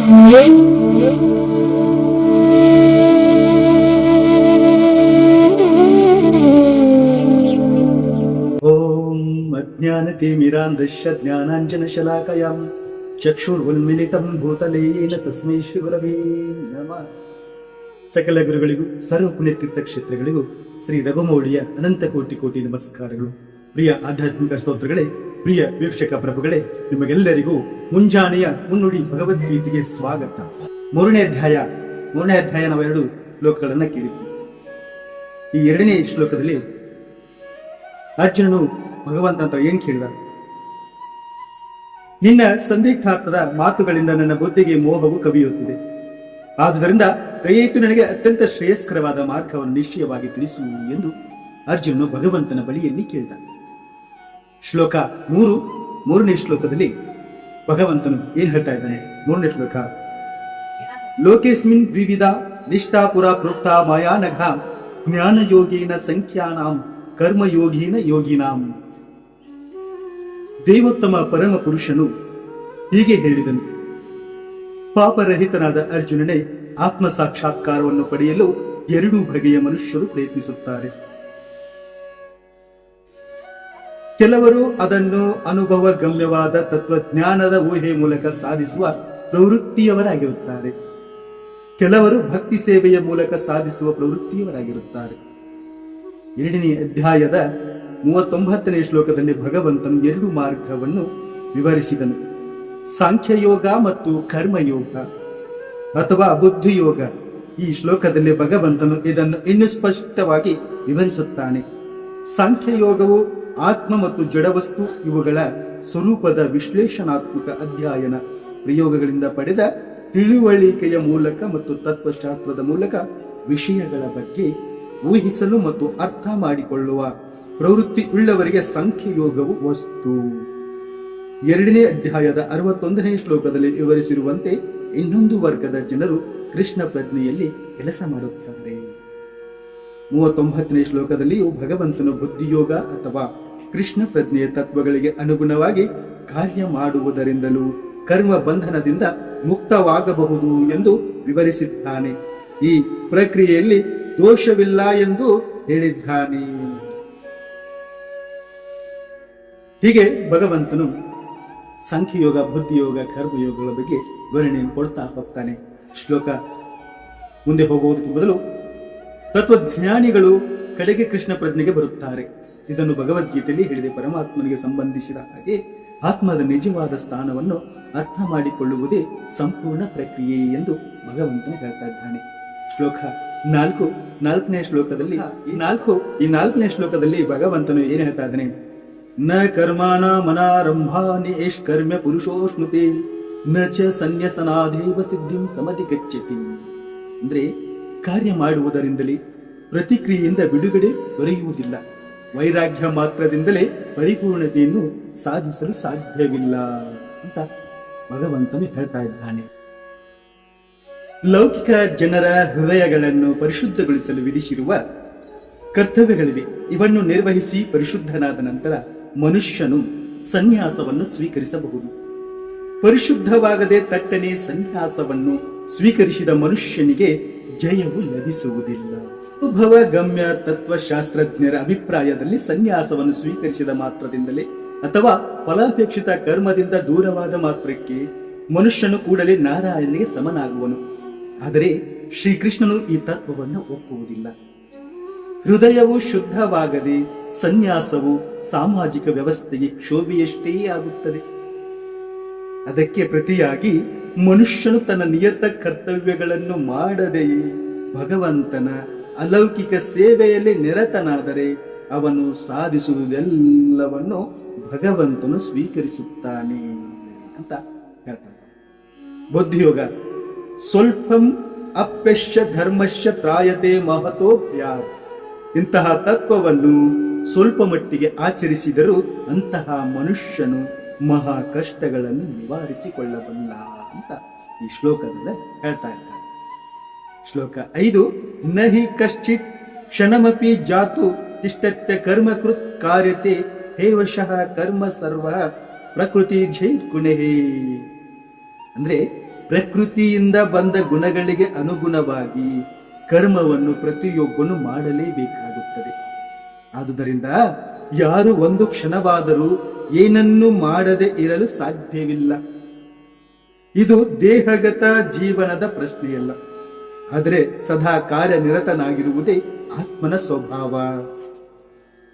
ಅಜ್ಞಾನತಿಮಿರಾಂಧಶ್ಯ ಜ್ಞಾನಾಂಜನಶಲಾಕಯಾಂ ಚಕ್ಷುರ್ಉನ್ಮಿಲಿತಂ ಭೂತಲೇ ಯೇನ ತಸ್ಮೈ ಶ್ರೀ ಗುರವೇ ನಮಃ. ಸಕಲ ಗುರುಗಳಿಗೂ ಸರ್ವ ಪುಣ್ಯತೀರ್ಥ ಕ್ಷೇತ್ರಗಳಿಗೂ ಶ್ರೀ ರಘುಮೌಳಿಯ ಅನಂತ ಕೋಟಿ ಕೋಟಿ ನಮಸ್ಕಾರಗಳು. ಪ್ರಿಯ ಆಧ್ಯಾತ್ಮಿಕ ಸ್ತೋತ್ರಗಳೇ, ಪ್ರಿಯ ವೀಕ್ಷಕ ಪ್ರಭುಗಳೇ, ನಿಮಗೆಲ್ಲರಿಗೂ ಮುಂಜಾನೆಯ ಮುನ್ನುಡಿ ಭಗವದ್ಗೀತೆಗೆ ಸ್ವಾಗತ. ಮೂರನೇ ಅಧ್ಯಾಯ ನಾವು 2 ಶ್ಲೋಕಗಳನ್ನ ಕೇಳಿದ್ವಿ. ಈ 2ನೇ ಶ್ಲೋಕದಲ್ಲಿ ಅರ್ಜುನನು ಭಗವಂತನ ಏನ್ ಕೇಳಿದ? ನಿನ್ನ ಸಂದಿಗ್ಧಾರ್ಥದ ಮಾತುಗಳಿಂದ ನನ್ನ ಬುದ್ಧಿಗೆ ಮೋಹವು ಕವಿಯುತ್ತಿದೆ. ಆದುದರಿಂದ ದಯವಿಟ್ಟು ನನಗೆ ಅತ್ಯಂತ ಶ್ರೇಯಸ್ಕರವಾದ ಮಾರ್ಗವನ್ನು ನಿಶ್ಚಯವಾಗಿ ತಿಳಿಸು ಎಂದು ಅರ್ಜುನನು ಭಗವಂತನ ಬಳಿಯಲ್ಲಿ ಕೇಳಿದ. ಶ್ಲೋಕ 3ನೇ ಶ್ಲೋಕದಲ್ಲಿ ಭಗವಂತನು ಏನ್ ಹೇಳ್ತಾ ಇದ್ದಾನೆ? 3ನೇ ಶ್ಲೋಕ, ಲೋಕೇಸ್ಮಿನ್ ದ್ವಿವಿಧ ನಿಷ್ಠಾಪುರ ಪ್ರೋಕ್ತ ಮಾಯಾನಘ ಜ್ಞಾನ ಯೋಗೇನ ಸಂಖ್ಯಾನಾಂ ಕರ್ಮಯೋಗೀನ ಯೋಗಿನಾಂ. ದೇವೋತ್ತಮ ಪರಮ ಪುರುಷನು ಹೀಗೆ ಹೇಳಿದನು: ಪಾಪರಹಿತನಾದ ಅರ್ಜುನನೇ, ಆತ್ಮ ಸಾಕ್ಷಾತ್ಕಾರವನ್ನು ಪಡೆಯಲು 2 ಬಗೆಯ ಮನುಷ್ಯರು ಪ್ರಯತ್ನಿಸುತ್ತಾರೆ. ಕೆಲವರು ಅದನ್ನು ಅನುಭವ ಗಮ್ಯವಾದ ತತ್ವಜ್ಞಾನದ ಊಹೆ ಮೂಲಕ ಸಾಧಿಸುವ ಪ್ರವೃತ್ತಿಯವರಾಗಿರುತ್ತಾರೆ. ಕೆಲವರು ಭಕ್ತಿ ಸೇವೆಯ ಮೂಲಕ ಸಾಧಿಸುವ ಪ್ರವೃತ್ತಿಯವರಾಗಿರುತ್ತಾರೆ. 2ನೇ ಅಧ್ಯಾಯದ 39ನೇ ಶ್ಲೋಕದಲ್ಲಿ ಭಗವಂತನು 2 ಮಾರ್ಗವನ್ನು ವಿವರಿಸಿದನು: ಸಾಂಖ್ಯಯೋಗ ಮತ್ತು ಕರ್ಮಯೋಗ ಅಥವಾ ಬುದ್ಧಿಯೋಗ. ಈ ಶ್ಲೋಕದಲ್ಲಿ ಭಗವಂತನು ಇದನ್ನು ಇನ್ನೂ ಸ್ಪಷ್ಟವಾಗಿ ವಿವರಿಸುತ್ತಾನೆ. ಸಾಂಖ್ಯಯೋಗವು ಆತ್ಮ ಮತ್ತು ಜಡವಸ್ತು ಇವುಗಳ ಸ್ವರೂಪದ ವಿಶ್ಲೇಷಣಾತ್ಮಕ ಅಧ್ಯಯನ ಪ್ರಯೋಗಗಳಿಂದ ಪಡೆದ ತಿಳುವಳಿಕೆಯ ಮೂಲಕ ಮತ್ತು ತತ್ವಶಾಸ್ತ್ರದ ಮೂಲಕ ವಿಷಯಗಳ ಬಗ್ಗೆ ಊಹಿಸಲು ಮತ್ತು ಅರ್ಥ ಮಾಡಿಕೊಳ್ಳುವ ಪ್ರವೃತ್ತಿ ಉಳ್ಳವರಿಗೆ ಸಾಂಖ್ಯಯೋಗವು ವಸ್ತು. 2ನೇ ಅಧ್ಯಾಯದ 61ನೇ ಶ್ಲೋಕದಲ್ಲಿ ವಿವರಿಸಿರುವಂತೆ ಇನ್ನೊಂದು ವರ್ಗದ ಜನರು ಕೃಷ್ಣ ಪ್ರಜ್ಞೆಯಲ್ಲಿ ಕೆಲಸ ಮಾಡುತ್ತಾರೆ. 39ನೇ ಶ್ಲೋಕದಲ್ಲಿಯೂ ಭಗವಂತನು ಬುದ್ಧಿಯೋಗ ಅಥವಾ ಕೃಷ್ಣ ಪ್ರಜ್ಞೆಯ ತತ್ವಗಳಿಗೆ ಅನುಗುಣವಾಗಿ ಕಾರ್ಯ ಮಾಡುವುದರಿಂದಲೂ ಕರ್ಮ ಬಂಧನದಿಂದ ಮುಕ್ತವಾಗಬಹುದು ಎಂದು ವಿವರಿಸಿದ್ದಾನೆ. ಈ ಪ್ರಕ್ರಿಯೆಯಲ್ಲಿ ದೋಷವಿಲ್ಲ ಎಂದು ಹೇಳಿದ್ದಾನೆ. ಹೀಗೆ ಭಗವಂತನು ಸಾಂಖ್ಯಯೋಗ, ಬುದ್ಧಿಯೋಗ, ಕರ್ಮಯೋಗಗಳ ಬಗ್ಗೆ ವಿವರಣೆಯನ್ನು ಕೊಡ್ತಾ ಹೋಗ್ತಾನೆ. ಶ್ಲೋಕ ಮುಂದೆ ಹೋಗುವುದಕ್ಕೆ ಮೊದಲು ತತ್ವಜ್ಞಾನಿಗಳು ಕಡೆಗೆ ಕೃಷ್ಣ ಪ್ರಜ್ಞೆಗೆ ಬರುತ್ತಾರೆ. ಇದನ್ನು ಭಗವದ್ಗೀತೆಯಲ್ಲಿ ಹೇಳಿದೆ. ಪರಮಾತ್ಮನಿಗೆ ಸಂಬಂಧಿಸಿದ ಹಾಗೆ ಆತ್ಮದ ನಿಜವಾದ ಸ್ಥಾನವನ್ನು ಅರ್ಥ ಮಾಡಿಕೊಳ್ಳುವುದೇ ಸಂಪೂರ್ಣ ಪ್ರಕ್ರಿಯೆ ಎಂದು ಭಗವಂತನು ಹೇಳ್ತಾ ಇದ್ದಾನೆ. ಶ್ಲೋಕ 4ನೇ ಶ್ಲೋಕದಲ್ಲಿ ಈ 4ನೇ ಶ್ಲೋಕದಲ್ಲಿ ಭಗವಂತನು ಏನು ಹೇಳ್ತಾ ಇದ್ದಾನೆ? ನ ಕರ್ಮಾನ ಮನಾರಂಭಾನಿ ಏಷ್ ಕರ್ಮ್ಯ ಪುರುಷೋಷ್ಣುತೆ ನ ಚ ಸನ್ಯಸನಾದೇವ ಸಿದ್ಧಿಂ ಸಮಧಿಗಚ್ಚತಿ. ಅಂದ್ರೆ ಕಾರ್ಯ ಮಾಡುವುದರಿಂದಲೇ ಪ್ರತಿಕ್ರಿಯೆಯಿಂದ ಬಿಡುಗಡೆ ದೊರೆಯುವುದಿಲ್ಲ. ವೈರಾಗ್ಯ ಮಾತ್ರದಿಂದಲೇ ಪರಿಪೂರ್ಣತೆಯನ್ನು ಸಾಧಿಸಲು ಸಾಧ್ಯವಿಲ್ಲ ಅಂತ ಭಗವಂತನು ಹೇಳ್ತಾ ಇದ್ದಾನೆ. ಲೌಕಿಕ ಜನರ ಹೃದಯಗಳನ್ನು ಪರಿಶುದ್ಧಗೊಳಿಸಲು ವಿಧಿಸಿರುವ ಕರ್ತವ್ಯಗಳಿವೆ. ಇವನ್ನು ನಿರ್ವಹಿಸಿ ಪರಿಶುದ್ಧನಾದ ನಂತರ ಮನುಷ್ಯನು ಸನ್ಯಾಸವನ್ನು ಸ್ವೀಕರಿಸಬಹುದು. ಪರಿಶುದ್ಧವಾಗದೆ ತಟ್ಟನೆ ಸನ್ಯಾಸವನ್ನು ಸ್ವೀಕರಿಸಿದ ಮನುಷ್ಯನಿಗೆ ಜಯವು ಲಭಿಸುವುದಿಲ್ಲ. ಅನುಭವ ಗಮ್ಯ ತತ್ವಶಾಸ್ತ್ರಜ್ಞರ ಅಭಿಪ್ರಾಯದಲ್ಲಿ ಸನ್ಯಾಸವನ್ನು ಸ್ವೀಕರಿಸಿದ ಮಾತ್ರದಿಂದಲೇ ಅಥವಾ ಫಲಾಪೇಕ್ಷಿತ ಕರ್ಮದಿಂದ ದೂರವಾದ ಮಾತ್ರಕ್ಕೆ ಮನುಷ್ಯನು ಕೂಡಲೇ ನಾರಾಯಣನಿಗೆ ಸಮನಾಗುವನು. ಆದರೆ ಶ್ರೀಕೃಷ್ಣನು ಈ ತತ್ವವನ್ನು ಒಪ್ಪುವುದಿಲ್ಲ. ಹೃದಯವು ಶುದ್ಧವಾಗದೆ ಸನ್ಯಾಸವು ಸಾಮಾಜಿಕ ವ್ಯವಸ್ಥೆಗೆ ಕ್ಷೋಭೆಯಷ್ಟೇ ಆಗುತ್ತದೆ. ಅದಕ್ಕೆ ಪ್ರತಿಯಾಗಿ ಮನುಷ್ಯನು ತನ್ನ ನಿಯತ ಕರ್ತವ್ಯಗಳನ್ನು ಮಾಡದೆಯೇ ಭಗವಂತನ ಅಲೌಕಿಕ ಸೇವೆಯಲ್ಲಿ ನಿರತನಾದರೆ ಅವನು ಸಾಧಿಸುವುದೆಲ್ಲವನ್ನು ಭಗವಂತನು ಸ್ವೀಕರಿಸುತ್ತಾನೆ ಅಂತ ಹೇಳ್ತಾರೆ. ಬುದ್ಧಿಯೋಗ ಸ್ವಲ್ಪಂ ಅಪ್ಯಶ್ಯ ಧರ್ಮಶ್ಯ ತ್ರಾಯತೆ ಮಹತೋಪ್ಯಾತ್. ಇಂತಹ ತತ್ವವನ್ನು ಸ್ವಲ್ಪ ಮಟ್ಟಿಗೆ ಆಚರಿಸಿದರೂ ಅಂತಹ ಮನುಷ್ಯನು ಮಹಾ ಕಷ್ಟಗಳನ್ನು ನಿವಾರಿಸಿಕೊಳ್ಳಬಲ್ಲ ಅಂತ ಈ ಶ್ಲೋಕದಲ್ಲಿ ಹೇಳ್ತಾ ಇದ್ದಾರೆ. ಶ್ಲೋಕ 5, ನಹಿ ಕಶ್ಚಿತ್ ಕ್ಷಣಮಪಿ ಜಾತು ತಿಷ್ಟತ್ಯ ಕರ್ಮಕೃತ್ ಕಾರ್ಯತೆ ಹೇವಶಃ ಕರ್ಮ ಸರ್ವ ಪ್ರಕೃತಿ ಜೈ ಕುಣಹೇ. ಅಂದ್ರೆ ಪ್ರಕೃತಿಯಿಂದ ಬಂದ ಗುಣಗಳಿಗೆ ಅನುಗುಣವಾಗಿ ಕರ್ಮವನ್ನು ಪ್ರತಿಯೊಬ್ಬನು ಮಾಡಲೇಬೇಕಾಗುತ್ತದೆ. ಆದುದರಿಂದ ಯಾರು ಒಂದು ಕ್ಷಣವಾದರೂ ಏನನ್ನೂ ಮಾಡದೆ ಇರಲು ಸಾಧ್ಯವಿಲ್ಲ. ಇದು ದೇಹಗತ ಜೀವನದ ಪ್ರಶ್ನೆಯಲ್ಲ, ಆದರೆ ಸದಾ ಕಾರ್ಯನಿರತನಾಗಿರುವುದೇ ಆತ್ಮನ ಸ್ವಭಾವ.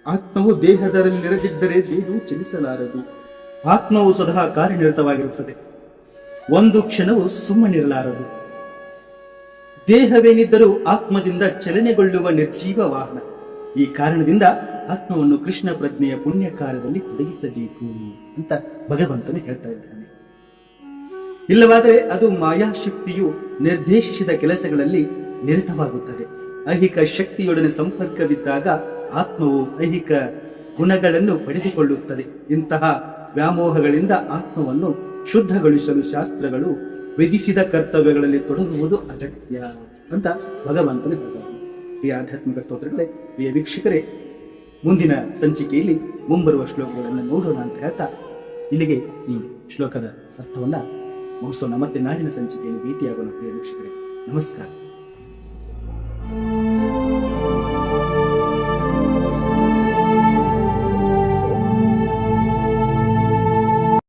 ಆತ್ಮವು ದೇಹದಲ್ಲಿ ನೆರೆದಿದ್ದರೆ ದೇಹವು ಚಲಿಸಲಾರದು. ಆತ್ಮವು ಸದಾ ಕಾರ್ಯನಿರತವಾಗಿರುತ್ತದೆ, ಒಂದು ಕ್ಷಣವು ಸುಮ್ಮನಿರಲಾರದು. ದೇಹವೇನಿದ್ದರೂ ಆತ್ಮದಿಂದ ಚಲನೆಗೊಳ್ಳುವ ನಿರ್ಜೀವ ವಾಹನ. ಈ ಕಾರಣದಿಂದ ಆತ್ಮವನ್ನು ಕೃಷ್ಣ ಪ್ರಜ್ಞೆಯ ಪುಣ್ಯ ಕಾರ್ಯದಲ್ಲಿ ತೊಡಗಿಸಬೇಕು ಅಂತ ಭಗವಂತನು ಹೇಳ್ತಾ ಇದ್ದಾನೆ. ಇಲ್ಲವಾದರೆ ಅದು ಮಾಯಾಶಕ್ತಿಯು ನಿರ್ದೇಶಿಸಿದ ಕೆಲಸಗಳಲ್ಲಿ ನಿರತವಾಗುತ್ತದೆ. ಐಹಿಕ ಶಕ್ತಿಯೊಡನೆ ಸಂಪರ್ಕವಿದ್ದಾಗ ಆತ್ಮವು ಐಹಿಕ ಗುಣಗಳನ್ನು ಪಡೆದುಕೊಳ್ಳುತ್ತದೆ. ಇಂತಹ ವ್ಯಾಮೋಹಗಳಿಂದ ಆತ್ಮವನ್ನು ಶುದ್ಧಗೊಳಿಸಲು ಶಾಸ್ತ್ರಗಳು ವಿಧಿಸಿದ ಕರ್ತವ್ಯಗಳಲ್ಲಿ ತೊಡಗುವುದು ಅಗತ್ಯ ಅಂತ ಭಗವಂತನು ಹೇಳ್ತಾರೆ. ಪ್ರಿಯ ಆಧ್ಯಾತ್ಮಿಕ ಸ್ತೋತ್ರಗಳೇ, ಪ್ರಿಯ ವೀಕ್ಷಕರೇ, ಮುಂದಿನ ಸಂಚಿಕೆಯಲ್ಲಿ ಮುಂಬರುವ ಶ್ಲೋಕಗಳನ್ನು ನೋಡೋಣ ಅಂತ ಹೇಳ್ತಾ ಇಲ್ಲಿಗೆ ಈ ಶ್ಲೋಕದ ಅರ್ಥವನ್ನ ಮುಗಿಸೋಣ. ಮತ್ತೆ ನಾಡಿನ ಸಂಚಿಕೆಯಲ್ಲಿ ಭೇಟಿಯಾಗೋಣ. ಪ್ರಿಯ ವೀಕ್ಷಕರೇ, ನಮಸ್ಕಾರ.